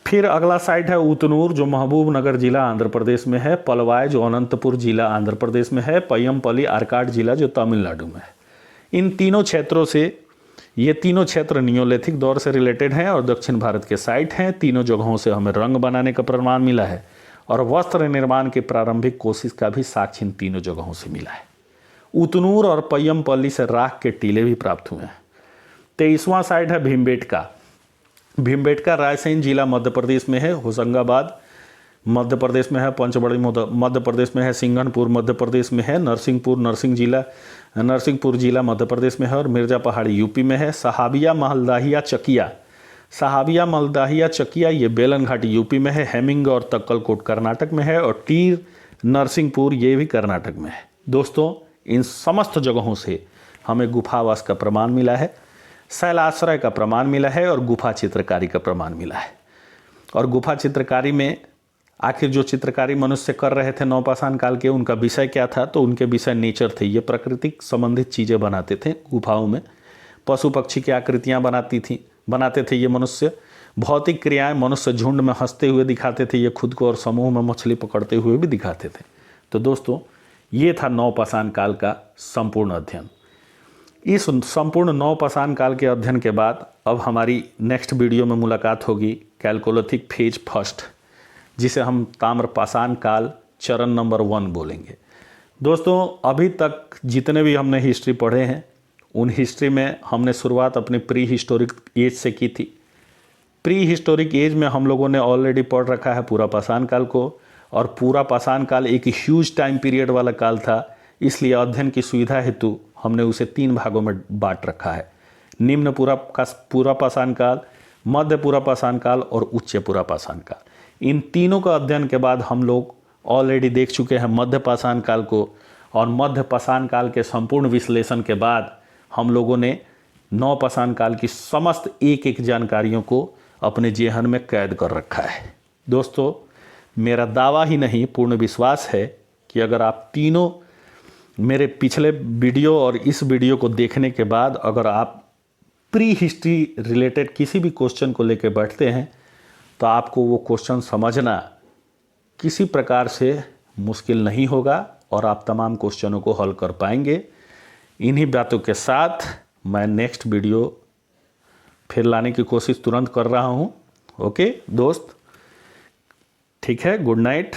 फिर अगला साइट है उतनूर जो महबूबनगर जिला आंध्र प्रदेश में है, पलवाय जो अनंतपुर जिला आंध्र प्रदेश में है, पय्यमपल्ली आर्काड जिला जो तमिलनाडु में है। इन तीनों क्षेत्रों से, ये तीनों क्षेत्र नियोलिथिक दौर से रिलेटेड हैं और दक्षिण भारत के साइट हैं। तीनों जगहों से हमें रंग बनाने का प्रमाण मिला है और वस्त्र निर्माण की प्रारंभिक कोशिश का भी साक्ष्य इन तीनों जगहों से मिला है। उतनूर और पय्यमपल्ली से राख के टीले भी प्राप्त हुए हैं। 23वां साइट है भीमबेटका। भीमबेटका रायसेन जिला मध्य प्रदेश में है, होशंगाबाद मध्य प्रदेश में है, पंचमढ़ी मध्य प्रदेश में है, सिंघनपुर मध्य प्रदेश में है, नरसिंहपुर जिला मध्य प्रदेश में है और मिर्जा पहाड़ी यूपी में है। सहाबिया मल्दाहिया चकिया ये बेलन घाटी यूपी में है, हेमिंग और तक्कलकोट कर्नाटक में है और टीर नरसिंहपुर ये भी कर्नाटक में है। दोस्तों इन समस्त जगहों से हमें गुफावास का प्रमाण मिला है, शैलाश्रय का प्रमाण मिला है और गुफा चित्रकारी का प्रमाण मिला है। और गुफा चित्रकारी में आखिर जो चित्रकारी मनुष्य कर रहे थे नवपाषाण काल के, उनका विषय क्या था? तो उनके विषय नेचर थे। ये प्राकृतिक संबंधित चीज़ें बनाते थे गुफाओं में, पशु पक्षी की आकृतियाँ बनाते थे ये मनुष्य। भौतिक क्रियाएं, मनुष्य झुंड में हंसते हुए दिखाते थे ये खुद को और समूह में मछली पकड़ते हुए भी दिखाते थे। तो दोस्तों ये था नवपाषाण काल का संपूर्ण अध्ययन। इस संपूर्ण नवपाषाण काल के अध्ययन के बाद अब हमारी नेक्स्ट वीडियो में मुलाकात होगी कैलकोलिथिक फेज फर्स्ट, जिसे हम ताम्रपाषाण काल चरण नंबर 1 बोलेंगे। दोस्तों अभी तक जितने भी हमने हिस्ट्री पढ़े हैं उन हिस्ट्री में हमने शुरुआत अपनी प्री हिस्टोरिक एज से की थी। प्री हिस्टोरिक एज में हम लोगों ने ऑलरेडी पढ़ रखा है पूरा पाषाण काल को, और पूरा पाषाण काल एक ह्यूज टाइम पीरियड वाला काल था, इसलिए अध्ययन की सुविधा हेतु हमने उसे 3 भागों में बांट रखा है। निम्न पूरा पाषाण काल, मध्य पूरा पाषाण काल और उच्च पूरा पाषाण काल। इन तीनों का अध्ययन के बाद हम लोग ऑलरेडी देख चुके हैं मध्य पाषाण काल को, और मध्य पाषाण काल के संपूर्ण विश्लेषण के बाद हम लोगों ने नवपाषाण काल की समस्त एक एक जानकारियों को अपने जेहन में कैद कर रखा है। दोस्तों मेरा दावा ही नहीं, पूर्ण विश्वास है कि अगर आप तीनों मेरे पिछले वीडियो और इस वीडियो को देखने के बाद अगर आप प्री हिस्ट्री रिलेटेड किसी भी क्वेश्चन को लेकर बैठते हैं तो आपको वो क्वेश्चन समझना किसी प्रकार से मुश्किल नहीं होगा और आप तमाम क्वेश्चनों को हल कर पाएंगे। इन्हीं बातों के साथ मैं नेक्स्ट वीडियो फिर लाने की कोशिश तुरंत कर रहा हूँ। ओके दोस्त, ठीक है, गुड नाइट।